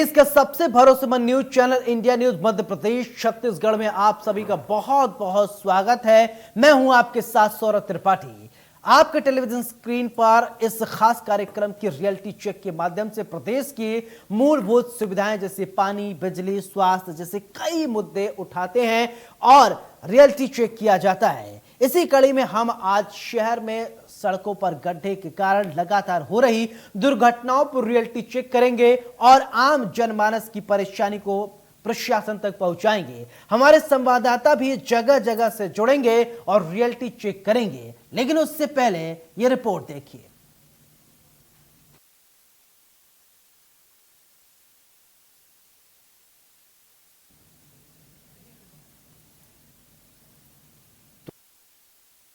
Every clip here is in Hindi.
इसका सबसे भरोसेमंद news channel India news Madhya Pradesh Chhattisgarh में आप सभी का बहुत बहुत स्वागत है। मैं हूं आपके साथ सौरभ त्रिपाठी। आपके टेलीविजन स्क्रीन पर इस खास कार्यक्रम की रियलिटी चेक के माध्यम से प्रदेश की मूलभूत सुविधाएं जैसे पानी, बिजली, स्वास्थ्य जैसे कई मुद्दे उठाते हैं और रियलिटी चेक किया जाता है। इसी कड़ी में हम आज शहर में सड़कों पर गड्ढे के कारण लगातार हो रही दुर्घटनाओं पर रियलिटी चेक करेंगे और आम जनमानस की परेशानी को प्रशासन तक पहुंचाएंगे। हमारे संवाददाता भी जगह जगह से जुड़ेंगे और रियलिटी चेक करेंगे, लेकिन उससे पहले यह रिपोर्ट देखिए।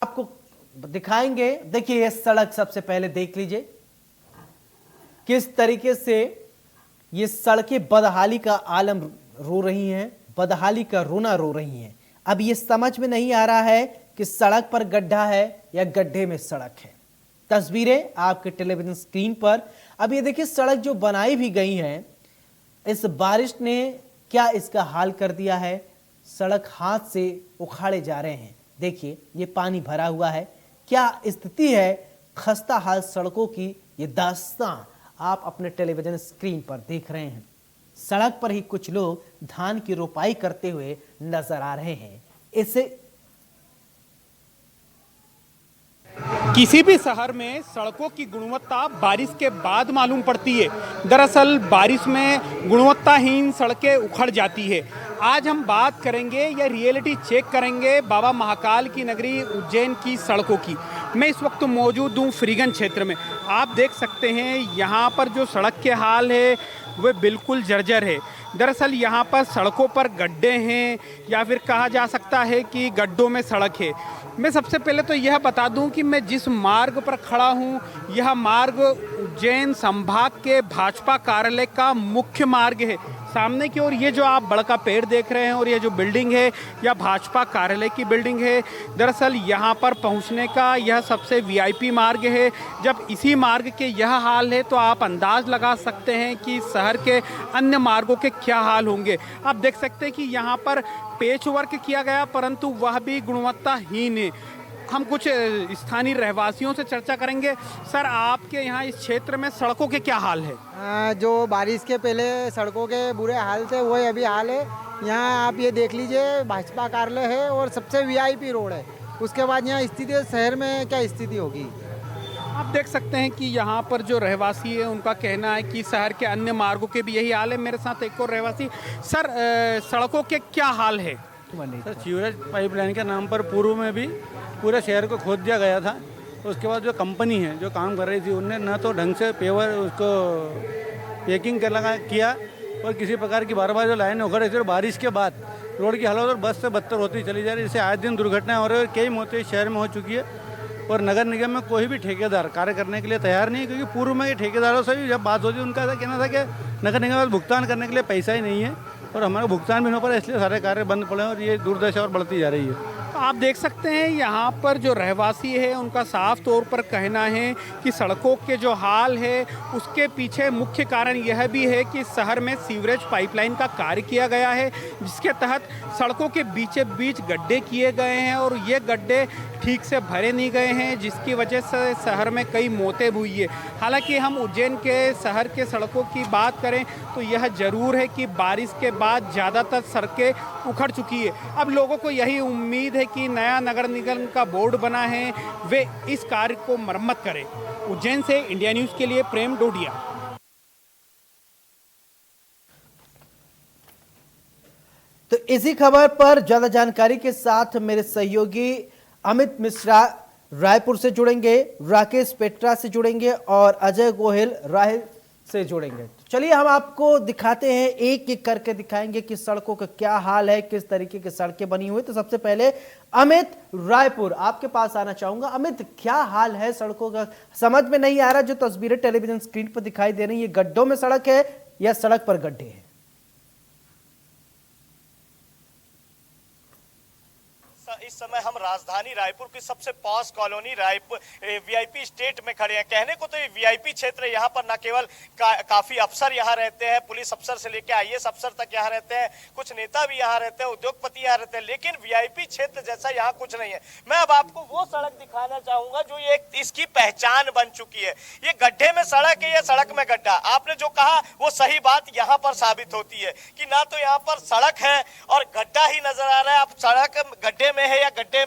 आपको दिखाएंगे, देखिए यह सड़क सबसे पहले देख लीजिए किस तरीके से ये सड़कें बदहाली का आलम रो रही हैं, बदहाली का रोना रो रही हैं। अब ये समझ में नहीं आ रहा है कि सड़क पर गड्ढा है या गड्ढे में सड़क है। तस्वीरें आपके टेलीविजन स्क्रीन पर। अब ये देखिए सड़क जो बनाई भी गई है, इस बारिश ने क्या इसका हाल कर दिया है। सड़क हाथ से उखाड़े जा रहे हैं। देखिए ये पानी भरा हुआ है, क्या स्थिति है खस्ता हाल सड़कों की। ये दास्तां आप अपने टेलीविजन स्क्रीन पर देख रहे हैं। सड़क पर ही कुछ लोग धान की रोपाई करते हुए नजर आ रहे हैं। इसे किसी भी शहर में सड़कों की गुणवत्ता बारिश के बाद मालूम पड़ती है। दरअसल बारिश में गुणवत्ताहीन सड़कें उखड़ जाती है। आज हम बात करेंगे या रियलिटी चेक करेंगे बाबा महाकाल की नगरी उज्जैन की सड़कों की। मैं इस वक्त मौजूद हूँ फ्रीगंज क्षेत्र में। आप देख सकते हैं यहाँ पर जो सड़क के हाल है वह बिल्कुल जर्जर है। दरअसल यहाँ पर सड़कों पर गड्ढे हैं या फिर कहा जा सकता है कि गड्ढों में सड़क है। मैं सबसे पहले तो यह बता दूं कि मैं जिस मार्ग पर खड़ा हूं यह मार्ग उज्जैन संभाग के भाजपा कार्यालय का मुख्य मार्ग है। सामने की ओर ये जो आप बड़ा पेड़ देख रहे हैं और ये जो बिल्डिंग है यह भाजपा कार्यालय की बिल्डिंग है। दरअसल यहाँ पर पहुँचने का यह सबसे वीआईपी मार्ग है। जब इसी मार्ग के यह हाल है तो आप अंदाज लगा सकते हैं कि शहर के अन्य मार्गों के क्या हाल होंगे। आप देख सकते हैं कि यहाँ पर पेच वर्क किया गया परंतु वह भी गुणवत्ताहीन है। हम कुछ स्थानीय रहवासियों से चर्चा करेंगे। सर, आपके यहाँ इस क्षेत्र में सड़कों के क्या हाल है? जो बारिश के पहले सड़कों के बुरे हाल थे वही अभी हाल है। यहाँ आप ये देख लीजिए भाजपा कार्यालय है और सबसे वीआईपी रोड है। उसके बाद यहाँ स्थिति शहर में क्या स्थिति होगी आप देख सकते हैं कि यहाँ पर जो रहवासी है उनका कहना है कि शहर के अन्य मार्गों के भी यही हाल है। मेरे साथ एक और रहवासी। सर, सड़कों के क्या हाल है? सर, सीवरेज पाइपलाइन के नाम पर पूर्व में भी पूरे शहर को खोद दिया गया था। उसके बाद जो कंपनी है जो काम कर रही थी उनने न तो ढंग से पेवर उसको पैकिंग कर किया और किसी प्रकार की बार बार जो लाइन उखड़ रही थी। और बारिश के बाद रोड की हालत और बद से बदतर होती चली जा रही है। इससे आए दिन दुर्घटनाएं हो रही है। कई मौतें शहर में हो चुकी है और नगर निगम में कोई भी ठेकेदार कार्य करने के लिए तैयार नहीं है, क्योंकि पूर्व में ये ठेकेदारों से भी जब बात होती है उनका ऐसा कहना था कि नगर निगम में भुगतान करने के लिए पैसा ही नहीं है और हमारा भुगतान भी नहीं हो पा रहा, इसलिए सारे कार्य बंद पड़े और ये दुर्दशा और बढ़ती जा रही है। आप देख सकते हैं यहाँ पर जो रहवासी है उनका साफ तौर पर कहना है कि सड़कों के जो हाल है उसके पीछे मुख्य कारण यह भी है कि शहर में सीवरेज पाइपलाइन का कार्य किया गया है, जिसके तहत सड़कों के बीचे बीच गड्ढे किए गए हैं और ये गड्ढे ठीक से भरे नहीं गए हैं, जिसकी वजह से शहर में कई मौतें हुई है। हालांकि हम उज्जैन के शहर के सड़कों की बात करें तो यह जरूर है कि बारिश के बाद ज़्यादातर सड़कें उखड़ चुकी है। अब लोगों को यही उम्मीद है कि नया नगर निगम का बोर्ड बना है वे इस कार्य को मरम्मत करें। उज्जैन से इंडिया न्यूज़ के लिए प्रेम डोडिया। तो इसी खबर पर ज्यादा जानकारी के साथ मेरे सहयोगी अमित मिश्रा रायपुर से जुड़ेंगे, राकेश पेट्रा से जुड़ेंगे और अजय गोहिल राय से जुड़ेंगे। चलिए हम आपको दिखाते हैं, एक एक करके दिखाएंगे कि सड़कों का क्या हाल है, किस तरीके की सड़कें बनी हुई। तो सबसे पहले अमित रायपुर आपके पास आना चाहूंगा। अमित, क्या हाल है सड़कों का? समझ में नहीं आ रहा, जो तस्वीरें टेलीविजन स्क्रीन पर दिखाई दे रही है, गड्ढों में सड़क है या सड़क पर गड्ढे हैं? इस इस समय हम राजधानी रायपुर की सबसे posh colony Raipur VIP state में खड़े हैं। कहने को तो ये वीआईपी क्षेत्र है, यहाँ पर न केवल काफी अफसर यहाँ रहते हैं, पुलिस अफसर से लेकर आईएएस अफसर तक यहाँ रहते हैं, कुछ नेता भी यहाँ रहते हैं, उद्योगपति यहाँ रहते हैं, लेकिन वीआईपी क्षेत्र जैसा यहाँ कुछ नहीं है। मैं अब आपको वो सड़क दिखाना चाहूंगा जो ये इसकी पहचान बन चुकी है। ये गड्ढे में सड़क है या सड़क में गड्ढा, आपने जो कहा वो सही बात यहाँ पर साबित होती है कि ना तो यहाँ पर सड़क है और गड्ढा ही नजर आ रहा है। आप सड़क गड्ढे में है या गड्ढे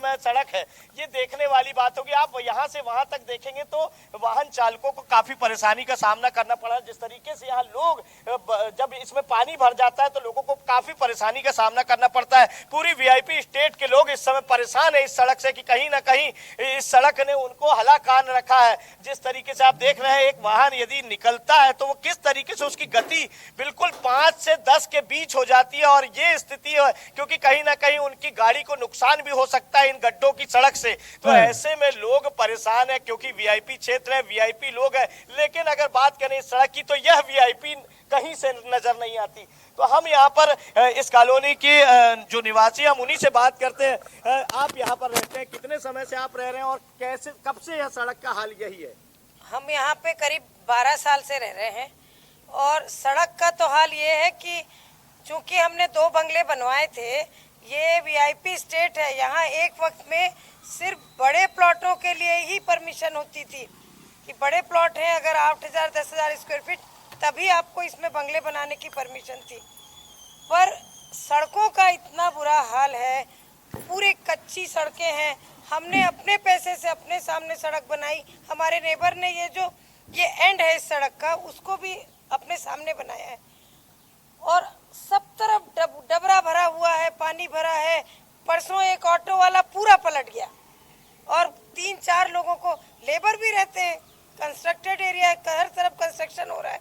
में सड़क है, ये देखने वाली बात होगी। आप यहाँ से वहां तक देखेंगे तो वाहन चालकों को काफी परेशानी का सामना करना पड़ा। जिस तरीके से यहाँ लोग जब इसमें पानी भर जाता है तो लोगों को काफी परेशानी का सामना करना पड़ता है। पूरी वीआईपी स्टेट के लोग इस समय परेशान है इस सड़क से कि कहीं ना कहीं इस सड़क ने उनको हलाकान रखा है। जिस तरीके से आप देख रहे हैं, एक वाहन यदि निकलता है तो वो किस तरीके से उसकी गति बिल्कुल 5 से 10 के बीच हो जाती है। और ये स्थिति है क्योंकि कहीं ना कहीं उनकी गाड़ी को नुकसान भी हो सकता है इन गड्ढों की सड़क से। तो ऐसे में लोग परेशान है क्योंकि वीआईपी क्षेत्र है, वीआईपी लोग है। लेकिन अगर बात करें इस सड़क की तो यह वीआईपी कहीं से नजर नहीं आती। तो हम यहाँ पर इस कॉलोनी के जो निवासी हम उन्हीं से बात करते हैं। आप यहाँ पर रहते हैं, कितने समय से आप रह रहे हैं और कैसे कब से यह सड़क का हाल यही है? हम यहाँ पे करीब 12 साल से रह रहे हैं और सड़क का तो हाल ये है कि चूंकि हमने 2 बंगले बनवाए थे, ये वीआईपी स्टेट है, यहाँ एक वक्त में सिर्फ बड़े प्लॉटों के लिए ही परमिशन होती थी कि बड़े प्लॉट हैं अगर 8,000 10,000 स्क्वायर फीट तभी आपको इसमें बंगले बनाने की परमिशन थी। पर सड़कों का इतना बुरा हाल है, पूरी कच्ची सड़कें हैं। हमने अपने पैसे से अपने सामने सड़क बनाई, हमारे नेबर ने ये एंड है इस सड़क का उसको भी अपने सामने बनाया है और सब तरफ डबरा भरा हुआ है, पानी भरा है। परसों एक ऑटो वाला पूरा पलट गया और 3-4 लोगों को, लेबर भी रहते हैं, कंस्ट्रक्टेड एरिया है, हर तरफ कंस्ट्रक्शन हो रहा है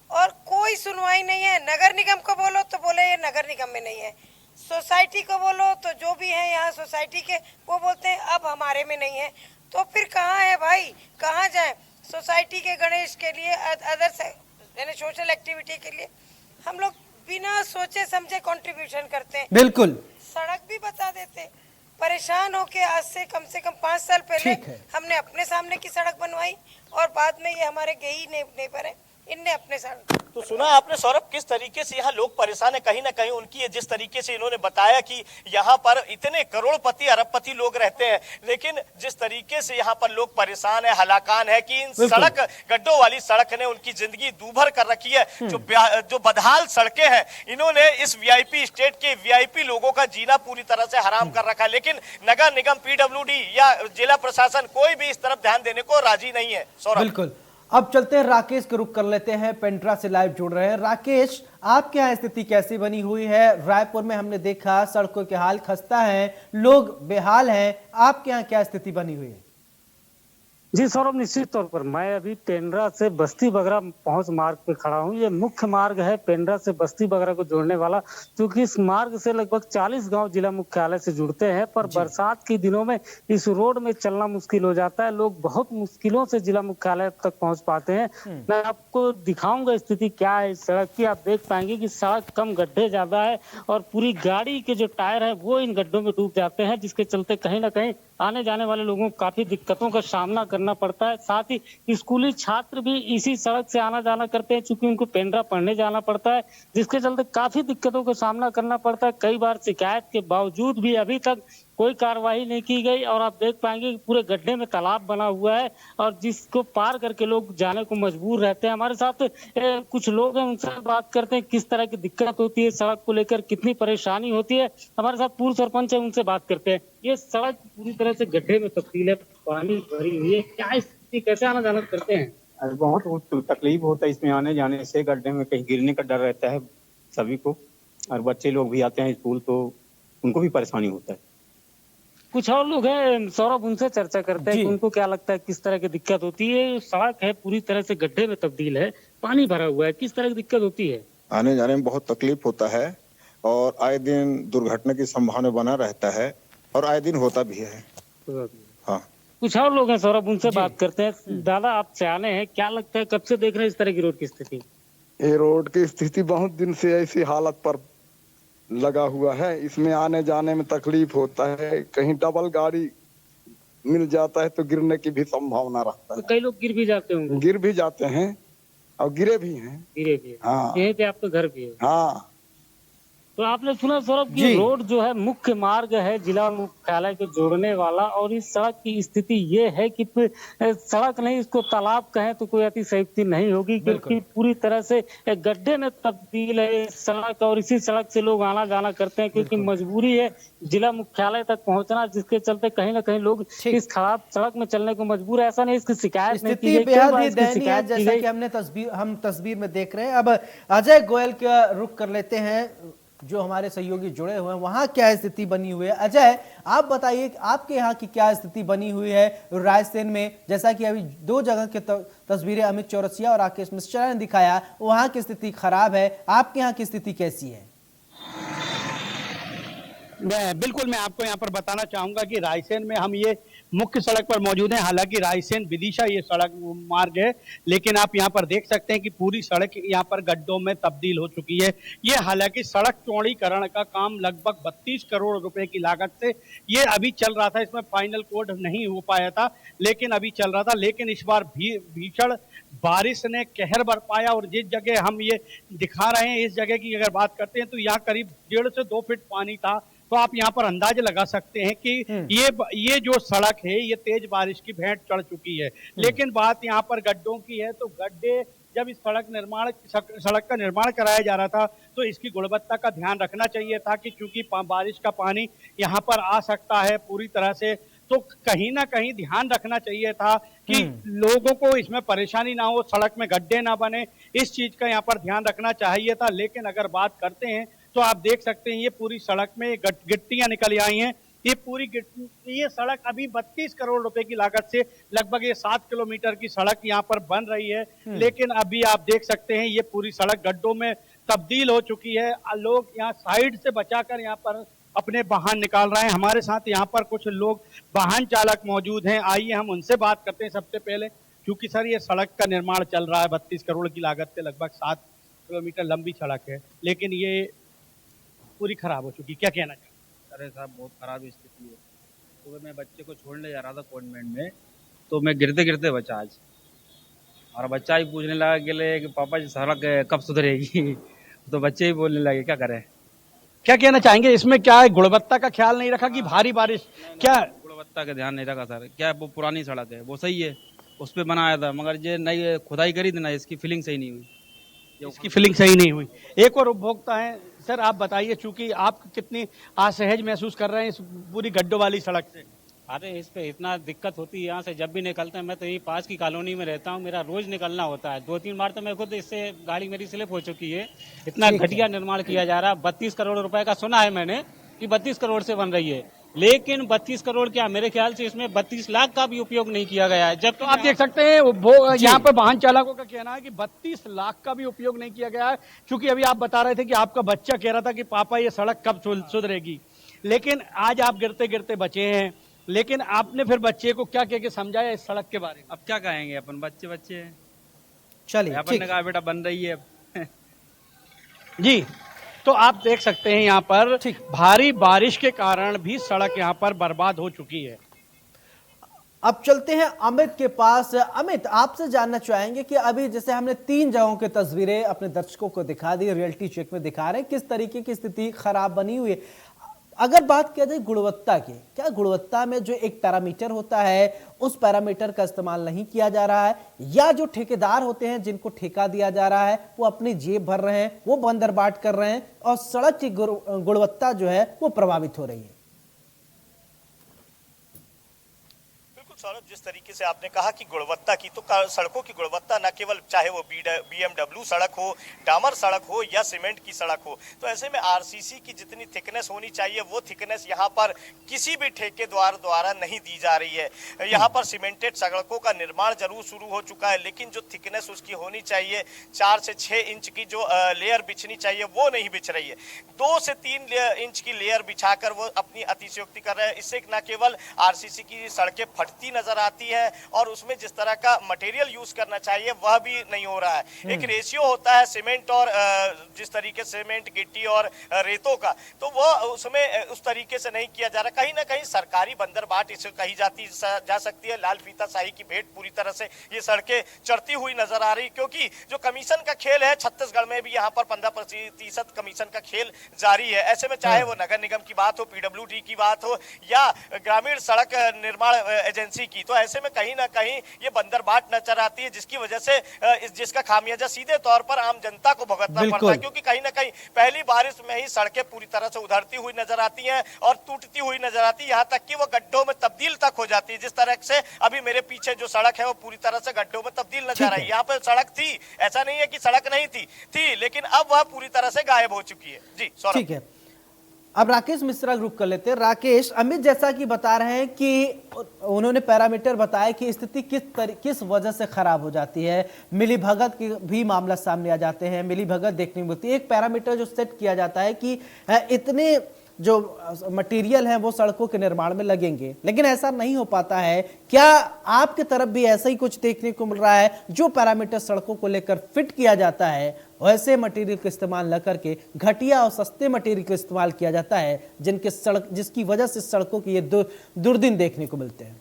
और कोई सुनवाई नहीं है। नगर निगम को बोलो तो बोले ये नगर निगम में नहीं है, सोसाइटी को बोलो तो जो भी है यहाँ सोसाइटी के वो बोलते हैं अब हमारे में नहीं है। तो फिर कहाँ है भाई, कहाँ जाए? सोसाइटी के गणेश के लिए, अदर यानी सोशल एक्टिविटी के लिए हम लोग बिना सोचे समझे कंट्रीब्यूशन करते हैं। बिल्कुल, सड़क भी बता देते। परेशान होके आज से कम 5 साल पहले हमने अपने सामने की सड़क बनवाई और बाद में ये हमारे गेही नेबर है, इनने अपने सामने। तो सुना आपने सौरभ, किस तरीके से यहाँ लोग परेशान है। कहीं ना कहीं उनकी जिस तरीके से इन्होंने बताया कि यहाँ पर इतने करोड़पति अरबपति लोग रहते हैं, लेकिन जिस तरीके से यहाँ पर लोग परेशान है, हलाकान है कि इन सड़क गड्ढों वाली सड़क ने उनकी जिंदगी दूभर कर रखी है। जो बदहाल सड़कें हैं, इन्होंने इस वीआईपी स्टेट के वीआईपी लोगों का जीना पूरी तरह से हराम कर रखा है। लेकिन नगर निगम, पीडब्ल्यूडी या जिला प्रशासन कोई भी इस तरफ ध्यान देने को राजी नहीं है। सौरभ, बिल्कुल। अब चलते हैं, राकेश के रुख कर लेते हैं, पेंड्रा से लाइव जुड़ रहे हैं। राकेश, आपके यहाँ स्थिति कैसी बनी हुई है? रायपुर में हमने देखा सड़कों के हाल खस्ता है, लोग बेहाल हैं, आपके यहाँ क्या स्थिति बनी हुई है? जी सौरभ, निश्चित तौर पर मैं अभी पेंड्रा से बस्ती बगरा पहुंच मार्ग पे खड़ा हूं। ये मुख्य मार्ग है पेंड्रा से बस्ती बगरा को जोड़ने वाला, क्योंकि इस मार्ग से लगभग 40 गांव जिला मुख्यालय से जुड़ते हैं। पर बरसात के दिनों में इस रोड में चलना मुश्किल हो जाता है, लोग बहुत मुश्किलों से जिला मुख्यालय तक पहुंच पाते हैं। मैं आपको दिखाऊंगा स्थिति क्या है इस सड़क की। आप देख पाएंगे कि सड़क कम, गड्ढे ज्यादा है और पूरी गाड़ी के जो टायर है वो इन गड्ढों में डूब जाते हैं, जिसके चलते कहीं ना कहीं आने जाने वाले लोगों को काफी दिक्कतों का सामना करना पड़ता है। साथ ही स्कूली छात्र भी इसी सड़क से आना जाना करते हैं, क्योंकि उनको पेंड्रा पढ़ने जाना पड़ता है, जिसके चलते काफी दिक्कतों का सामना करना पड़ता है। कई बार शिकायत के बावजूद भी अभी तक कोई कार्रवाई नहीं की गई और आप देख पाएंगे कि पूरे गड्ढे में तालाब बना हुआ है और जिसको पार करके लोग जाने को मजबूर रहते हैं। हमारे साथ कुछ लोग हैं, उनसे बात करते हैं किस तरह की दिक्कत होती है सड़क को लेकर, कितनी परेशानी होती है। हमारे साथ पूर्व सरपंच है, उनसे बात करते हैं। ये सड़क पूरी तरह से गड्ढे में तब्दील है, पानी भरी हुई है, क्या स्थिति, कैसे आना जाना करते हैं? बहुत तकलीफ होता है इसमें आने जाने से। गड्ढे में कहीं गिरने का डर रहता है सभी को, और बच्चे लोग भी आते हैं स्कूल तो उनको भी परेशानी होता है। कुछ और लोग हैं सौरभ, उनसे चर्चा करते हैं कि उनको क्या लगता है, किस तरह की दिक्कत होती है। सड़क है पूरी तरह से गड्ढे में तब्दील है, पानी भरा हुआ है, किस तरह की दिक्कत होती है? आने जाने में बहुत तकलीफ होता है और आए दिन दुर्घटना की संभावना बना रहता है और आए दिन होता भी है। हाँ, कुछ और लोग हैं सौरभ, उनसे बात करते हैं। दादा, आप सियाने हैं, क्या लगता है कब से देख रहे हैं इस तरह की रोड की स्थिति? ये रोड की स्थिति बहुत दिन से ऐसी हालत पर लगा हुआ है, इसमें आने जाने में तकलीफ होता है। कहीं डबल गाड़ी मिल जाता है तो गिरने की भी संभावना रहता है। तो कई लोग गिर भी जाते होंगे। गिर भी जाते हैं और गिरे भी हैं। गिरे भी हैं। हाँ। यहीं पे आपका घर भी है। हाँ। तो आपने सुना सौरभ की रोड जो है मुख्य मार्ग है जिला मुख्यालय को जोड़ने वाला, और इस सड़क की स्थिति ये है कि सड़क नहीं, इसको तालाब कहें तो कोई अतिशयोक्ति नहीं होगी, क्योंकि पूरी तरह से गड्ढे में तब्दील है सड़क, और इसी सड़क से लोग आना जाना करते हैं क्योंकि मजबूरी है जिला मुख्यालय तक पहुंचना, जिसके चलते कहीं ना कहीं लोग इस खराब सड़क में चलने को मजबूर है। ऐसा नहीं इसकी शिकायत नहीं की गई, बेहद ही दयनीय है, जैसा कि हम तस्वीर में देख रहे हैं। अब अजय गोयल का रुख कर लेते हैं, जो हमारे सहयोगी जुड़े हुए हैं, वहां क्या स्थिति बनी हुई है। अजय, आप बताइए आपके यहाँ की क्या स्थिति बनी हुई है रायसेन में। जैसा कि अभी दो जगह की तस्वीरें अमित चौरसिया और राकेश मिश्रा ने दिखाया, वहां की स्थिति खराब है, आपके यहाँ की स्थिति कैसी है? बिल्कुल, मैं आपको यहाँ पर बताना चाहूंगा कि रायसेन में हम ये मुख्य सड़क पर मौजूद हैं। हालांकि रायसेन विदिशा ये सड़क मार्ग है, लेकिन आप यहाँ पर देख सकते हैं कि पूरी सड़क यहाँ पर गड्ढों में तब्दील हो चुकी है। ये हालांकि सड़क चौड़ीकरण का काम लगभग 32 करोड़ रुपए की लागत से ये अभी चल रहा था। इसमें फाइनल कोड नहीं हो पाया था, लेकिन अभी चल रहा था। लेकिन इस बार भीषण बारिश ने कहर बरपाया, और जिस जगह हम ये दिखा रहे हैं, इस जगह की अगर बात करते हैं तो यहाँ करीब 1.5 से 2 फीट पानी था। तो आप यहाँ पर अंदाज लगा सकते हैं कि ये जो सड़क है ये तेज बारिश की भेंट चढ़ चुकी है। लेकिन बात यहाँ पर गड्ढों की है, तो गड्ढे जब इस सड़क का निर्माण कराया जा रहा था तो इसकी गुणवत्ता का ध्यान रखना चाहिए था कि क्योंकि बारिश का पानी यहाँ पर आ सकता है पूरी तरह से, तो कहीं ना कहीं ध्यान रखना चाहिए था कि लोगों को इसमें परेशानी ना हो, सड़क में गड्ढे ना बने, इस चीज का यहाँ पर ध्यान रखना चाहिए था। लेकिन अगर बात करते हैं तो आप देख सकते हैं ये पूरी सड़क में गिट्टियां निकल आई हैं। ये सड़क अभी 32 करोड़ रुपए की लागत से लगभग ये 7 किलोमीटर की सड़क यहाँ पर बन रही है। लेकिन अभी आप देख सकते हैं ये पूरी सड़क गड्ढों में तब्दील हो चुकी है। लोग यहाँ साइड से बचाकर यहाँ पर अपने वाहन निकाल रहे हैं। हमारे साथ यहाँ पर कुछ लोग वाहन चालक मौजूद हैं, आइए हम उनसे बात करते हैं सबसे पहले। क्योंकि सर ये सड़क का निर्माण चल रहा है 32 करोड़ की लागत से, लगभग 7 किलोमीटर लंबी सड़क है, लेकिन ये पूरी खराब हो चुकी, क्या कहना चाहते? अरे साहब बहुत खराब स्थिति है। सुबह मैं बच्चे को छोड़ने जा रहा था कॉन्वेंट में, तो मैं गिरते गिरते बचा आज, और बच्चा ही पूछने लगा कि पापा जी सड़क कब सुधरेगी तो बच्चे ही बोलने लगे क्या करें। क्या कहना चाहेंगे इसमें? क्या है, गुणवत्ता का ख्याल नहीं रखा कि भारी बारिश? क्या गुणवत्ता का ध्यान नहीं रखा सर। क्या वो पुरानी सड़क है, वो सही है, उस पर बनाया था, मगर ये नई खुदाई करी थी ना, इसकी फिलिंग सही नहीं हुई। इसकी फिलिंग सही नहीं हुई। एक और उपभोक्ता है, सर आप बताइए, चूंकि आप कितनी असहज महसूस कर रहे हैं इस पूरी गड्ढों वाली सड़क से? अरे इस पे इतना दिक्कत होती है, यहाँ से जब भी निकलते हैं, मैं तो यही पास की कॉलोनी में रहता हूँ, मेरा रोज निकलना होता है। 2-3 बार तो मैं खुद इससे गाड़ी मेरी स्लिप हो चुकी है। इतना घटिया निर्माण किया जा रहा है। 32 करोड़ रुपए का सुना है मैंने कि 32 करोड़ से बन रही है, लेकिन 32 करोड़ क्या, मेरे ख्याल से इसमें 32 लाख का भी उपयोग नहीं किया गया है। जब तो आप देख सकते हैं यहाँ पर वाहन चालकों का कहना है कि 32 लाख का भी उपयोग नहीं किया गया है। क्योंकि अभी आप बता रहे थे कि आपका बच्चा कह रहा था कि पापा ये सड़क कब सुधरेगी, लेकिन आज आप गिरते गिरते बचे हैं। लेकिन आपने फिर बच्चे को क्या कह के समझाया इस सड़क के बारे में? अब क्या कहेंगे, अपन बच्चे हैं। चलिए, अपन ने कहा बेटा बन रही है जी। तो आप देख सकते हैं यहाँ पर भारी बारिश के कारण भी सड़क यहाँ पर बर्बाद हो चुकी है। अब चलते हैं अमित के पास। अमित, आपसे जानना चाहेंगे कि अभी जैसे हमने 3 जगहों की तस्वीरें अपने दर्शकों को दिखा दी, रियलिटी चेक में दिखा रहे हैं किस तरीके की स्थिति खराब बनी हुई है। अगर बात किया जाए गुणवत्ता की, क्या गुणवत्ता में जो एक पैरामीटर होता है उस पैरामीटर का इस्तेमाल नहीं किया जा रहा है, या जो ठेकेदार होते हैं जिनको ठेका दिया जा रहा है वो अपनी जेब भर रहे हैं, वो बंदरबाट कर रहे हैं और सड़क की गुणवत्ता जो है वो प्रभावित हो रही है? सौरभ, जिस तरीके से आपने कहा कि गुणवत्ता की, तो सड़कों की गुणवत्ता न केवल चाहे वो BMW सड़क हो, डामर सड़क हो या सीमेंट की सड़क हो, तो ऐसे में RCC की जितनी थिकनेस होनी चाहिए वो थिकनेस यहाँ पर किसी भी ठेकेदार द्वारा नहीं दी जा रही है। यहाँ पर सीमेंटेड सड़कों का निर्माण जरूर शुरू हो चुका है, लेकिन जो थिकनेस उसकी होनी चाहिए 4 से 6 इंच की जो लेयर बिछनी चाहिए वो नहीं बिछ रही है। 2 से 3 इंच की लेयर बिछाकर वो अपनी अतिशयोक्ति कर रहे हैं। इससे न केवल RCC की सड़कें फटती गंदी नजर आती है और उसमें जिस तरह का मटेरियल यूज करना चाहिए वह भी नहीं हो रहा है। एक रेशियो होता है सीमेंट और जिस तरीके से सीमेंट, गिट्टी और रेतों का, तो वो उसमें उस तरीके से नहीं किया जा रहा। कहीं ना कहीं सरकारी बंदरबाट इसे कही जा सकती है। लाल फीता शाही की भेंट पूरी तरह से ये सड़कें चढ़ती हुई नजर आ रही, क्योंकि जो कमीशन का खेल है छत्तीसगढ़ में भी यहाँ पर 15% कमीशन का खेल जारी है। ऐसे में चाहे वो नगर निगम की बात हो, पीडब्ल्यूडी की बात हो या ग्रामीण सड़क निर्माण एजेंसी की, तो ऐसे में कहीं ना कहीं ये बंदरबाट नजर आती है, जिसकी वजह से जिसका खामियाजा सीधे तौर पर आम जनता को भुगतना पड़ता है, क्योंकि कहीं ना कहीं पहली बारिश में ही सड़कें पूरी तरह से उधरती हुई नजर आती हैं और टूटती हुई नजर आती है, यहाँ तक कि वो गड्ढों में तब्दील तक हो जाती है। जिस तरह से अभी मेरे पीछे जो सड़क है वो पूरी तरह से गड्ढों में तब्दील नजर आई। यहाँ पर सड़क थी, ऐसा नहीं है कि सड़क नहीं थी, लेकिन अब वह पूरी तरह से गायब हो चुकी है। जी सौरभ। ठीक है, अब राकेश मिश्रा रुक कर लेते हैं। राकेश, अमित जैसा कि बता रहे हैं कि उन्होंने पैरामीटर बताया कि स्थिति किस वजह से खराब हो जाती है, मिलीभगत के भी मामला सामने आ जाते हैं, मिलीभगत देखने को मिलती है। एक पैरामीटर जो सेट किया जाता है कि इतने जो मटेरियल है वो सड़कों के निर्माण में लगेंगे, लेकिन ऐसा नहीं हो पाता है। क्या आपके तरफ भी ऐसा ही कुछ देखने को मिल रहा है? जो पैरामीटर सड़कों को लेकर फिट किया जाता है वैसे मटेरियल का इस्तेमाल न करके घटिया और सस्ते मटेरियल का इस्तेमाल किया जाता है, जिसकी वजह से सड़कों के ये दुर्दिन देखने को मिलते हैं।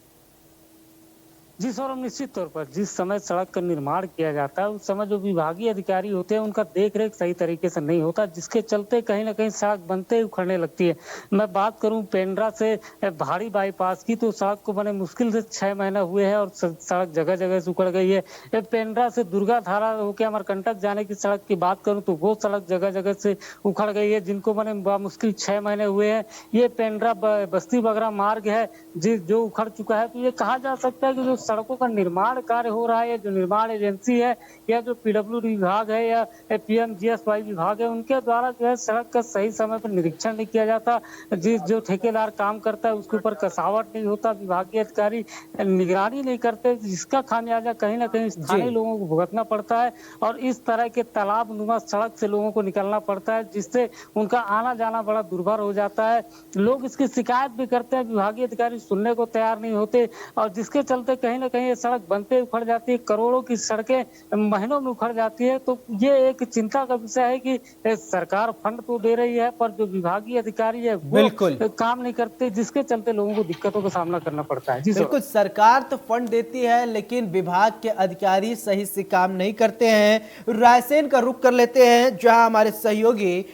जी सौरभ, निश्चित तौर पर जिस समय सड़क का निर्माण किया जाता है उस समय जो विभागीय अधिकारी होते हैं उनका देखरेख सही तरीके से नहीं होता, जिसके चलते कहीं ना कहीं सड़क बनते ही उखड़ने लगती है। मैं बात करूं पेंड्रा से भारी बाईपास की, तो सड़क को बने मुश्किल से 6 महीना हुए हैं और सड़क जगह जगह से उखड़ गई है। पेंड्रा से दुर्गा धारा होकर अमरकंटक जाने की सड़क की बात करूँ तो वो सड़क जगह जगह से उखड़ गई है, जिनको बने मुश्किल 6 महीने हुए हैं। ये पेंड्रा बस्ती बगरा मार्ग है जो उखड़ चुका है। तो ये कहा जा सकता है कि जो सड़कों का निर्माण कार्य हो रहा है, जो निर्माण एजेंसी है या जो पीडब्ल्यूडी विभाग है या पीएमजीएसवाई विभाग है, उनके द्वारा जो है सड़क का सही समय पर निरीक्षण नहीं किया जाता। जो ठेकेदार काम करता है उसके ऊपर कसावट नहीं होता, विभागीय अधिकारी निगरानी नहीं करते, जिसका खामियाजा कहीं ना कहीं स्थानीय लोगों को भुगतना पड़ता है। और इस तरह के तालाब नुमा सड़क से लोगों को निकलना पड़ता है, जिससे उनका आना जाना बड़ा दुर्भर हो जाता है। लोग इसकी शिकायत भी करते हैं, विभागीय अधिकारी सुनने को तैयार नहीं होते, और जिसके चलते कहीं ना कहीं ये सड़क बनते उखड़ जाती है। करोड़ों की सड़कें महीनों में उखड़ जाती है। तो ये एक चिंता का विषय है कि सरकार फंड तो दे रही है पर जो विभागीय अधिकारी है वो काम नहीं करते, जिसके चलते लोगों को दिक्कतों का सामना करना पड़ता है। बिल्कुल, सरकार तो फंड देती है लेकिन विभाग के अधिकारी सही से काम नहीं करते हैं। रायसेन का रुख कर लेते हैं जहां हमारे सहयोगी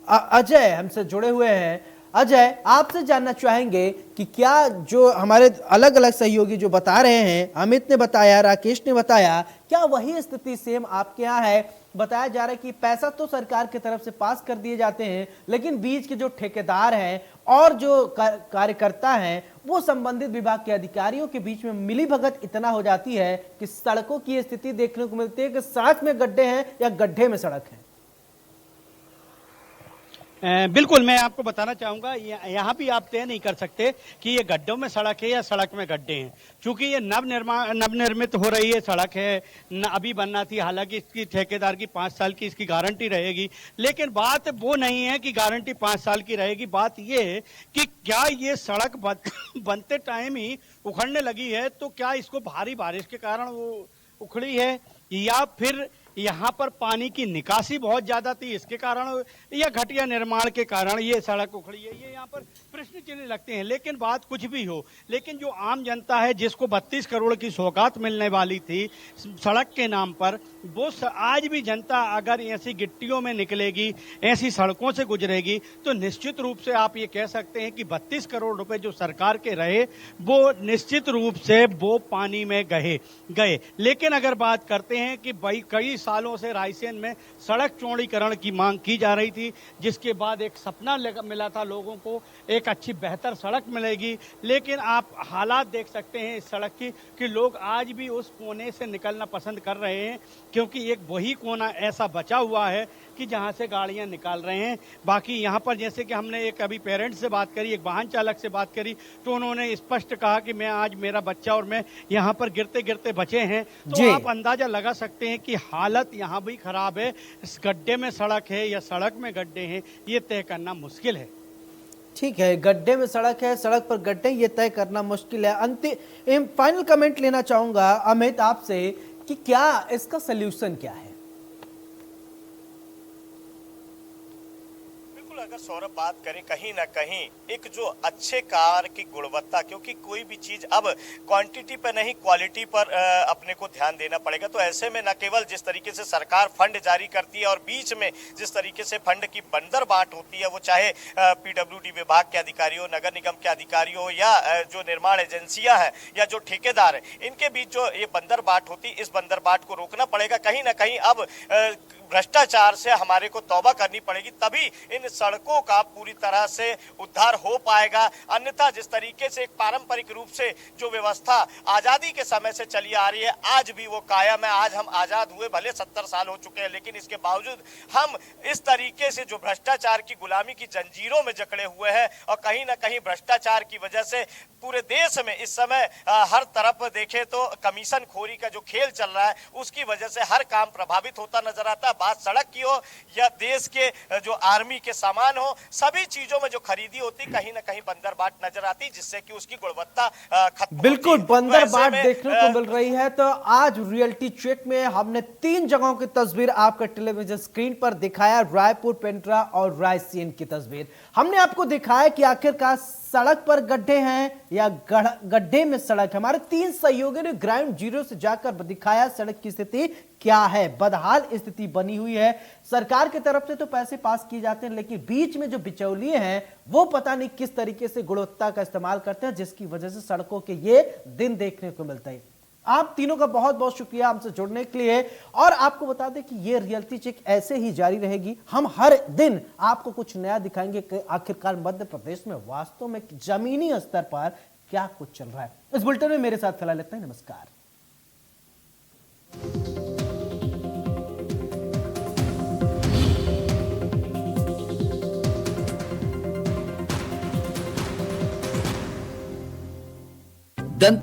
अजय हमसे जुड़े हुए हैं। अजय, आपसे जानना चाहेंगे कि क्या जो हमारे अलग अलग सहयोगी जो बता रहे हैं, अमित ने बताया, राकेश ने बताया, क्या वही स्थिति सेम आपके यहाँ है? बताया जा रहा है कि पैसा तो सरकार की तरफ से पास कर दिए जाते हैं, लेकिन बीच के जो ठेकेदार हैं और जो कार्यकर्ता हैं वो संबंधित विभाग के अधिकारियों के बीच में मिलीभगत इतना हो जाती है कि सड़कों की स्थिति देखने को मिलती है कि सड़क में गड्ढे हैं या गड्ढे में सड़क है। बिल्कुल, मैं आपको बताना चाहूंगा, यहाँ भी आप तय नहीं कर सकते कि ये गड्ढों में सड़क है या सड़क में गड्ढे हैं, क्योंकि ये नवनिर्मित हो रही है सड़क है, अभी बनना थी। हालांकि इसकी ठेकेदार की 5 साल की इसकी गारंटी रहेगी, लेकिन बात वो नहीं है कि गारंटी 5 साल की रहेगी। बात ये है कि क्या ये सड़क बनते टाइम ही उखड़ने लगी है, तो क्या इसको भारी बारिश के कारण वो उखड़ी है, या फिर यहाँ पर पानी की निकासी बहुत ज्यादा थी इसके कारण, या घटिया निर्माण के कारण ये सड़क उखड़ी है? ये यहाँ पर प्रश्न चिन्ह लगते हैं। लेकिन बात कुछ भी हो, लेकिन जो आम जनता है जिसको 32 करोड़ की सौगात मिलने वाली थी सड़क के नाम पर, वो आज भी जनता अगर ऐसी गिट्टियों में निकलेगी, ऐसी सड़कों से गुजरेगी, तो निश्चित रूप से आप ये कह सकते हैं कि 32 करोड़ रुपए जो सरकार के रहे वो निश्चित रूप से वो पानी में गए। लेकिन अगर बात करते हैं कि भाई कई सालों से रायसेन में सड़क चौड़ीकरण की मांग की जा रही थी, जिसके बाद एक सपना मिला था लोगों को, एक अच्छी बेहतर सड़क मिलेगी, लेकिन आप हालात देख सकते हैं इस सड़क की कि लोग आज भी उस कोने से निकलना पसंद कर रहे हैं, क्योंकि एक वही कोना ऐसा बचा हुआ है कि जहां से गाड़ियां निकाल रहे हैं। बाकी यहां पर जैसे कि हमने एक अभी पेरेंट्स से बात करी, एक वाहन चालक से बात करी, तो उन्होंने स्पष्ट कहा कि मैं आज मेरा बच्चा और मैं यहां पर गिरते गिरते बचे हैं। तो आप अंदाजा लगा सकते हैं कि हालत यहां भी खराब है। इस गड्ढे में सड़क है या सड़क में गड्ढे हैं, ये तय करना मुश्किल है। ठीक है, गड्ढे में सड़क है, सड़क पर गड्ढे, ये तय करना मुश्किल है। अंतिम फाइनल कमेंट लेना चाहूंगा अमित आपसे कि क्या इसका सलूशन क्या है? अगर सौरभ बात करें कहीं ना कहीं एक जो अच्छे कार की गुणवत्ता, क्योंकि कोई भी चीज अब क्वांटिटी पर नहीं क्वालिटी पर अपने को ध्यान देना पड़ेगा। तो ऐसे में न केवल जिस तरीके से सरकार फंड जारी करती है और बीच में जिस तरीके से फंड की बंदर बाट होती है, वो चाहे पीडब्ल्यूडी विभाग के अधिकारी हो, नगर निगम के अधिकारी हो, या जो निर्माण एजेंसियां हैं या जो ठेकेदार है, इनके बीच जो ये बंदर बाट होती, इस बंदर बाट को रोकना पड़ेगा। कहीं ना कहीं अब भ्रष्टाचार से हमारे को तौबा करनी पड़ेगी, तभी इन सड़कों का पूरी तरह से उद्धार हो पाएगा। अन्यथा जिस तरीके से एक पारंपरिक रूप से जो व्यवस्था आजादी के समय से चली आ रही है, आज भी वो कायम है। आज हम आजाद हुए भले 70 साल हो चुके हैं, लेकिन इसके बावजूद हम इस तरीके से जो भ्रष्टाचार की गुलामी की जंजीरों में जकड़े हुए हैं, और कहीं ना कहीं भ्रष्टाचार की वजह से पूरे देश में इस समय हर तरफ देखें तो कमीशन खोरी का जो खेल चल रहा है, उसकी वजह से हर काम प्रभावित होता नजर आता है। बात सड़क की हो या देश के जो आर्मी के सामान हो, सभी चीजों में जो खरीदी होती कहीं ना कहीं बंदर बाट नजर आती, जिससे कि उसकी गुणवत्ता खत्म बिल्कुल होती है। बंदर तो बाट ऐसे में, देखने को मिल रही है। तो आज रियलिटी चेक में हमने 3 जगहों की तस्वीर आपका टेलीविजन स्क्रीन पर दिखाया, रायपुर, पेंड्रा और रायसेन की तस्वीर। हमने आपको दिखाया कि आखिरकार सड़क पर गड्ढे हैं या गड्ढे में सड़क। हमारे 3 सहयोगियों ने ग्राउंड जीरो से जाकर दिखाया सड़क की स्थिति क्या है। बदहाल स्थिति बनी हुई है। सरकार की तरफ से तो पैसे पास किए जाते हैं, लेकिन बीच में जो बिचौलिए हैं वो पता नहीं किस तरीके से गुणवत्ता का इस्तेमाल करते हैं, जिसकी वजह से सड़कों के ये दिन देखने को मिलता है। आप तीनों का बहुत बहुत शुक्रिया हमसे जुड़ने के लिए। और आपको बता दें कि ये रियलिटी चेक ऐसे ही जारी रहेगी। हम हर दिन आपको कुछ नया दिखाएंगे कि आखिरकार मध्य प्रदेश में वास्तव में जमीनी स्तर पर क्या कुछ चल रहा है। इस बुलेटिन में मेरे साथ फिलहाल इतना ही। नमस्कार।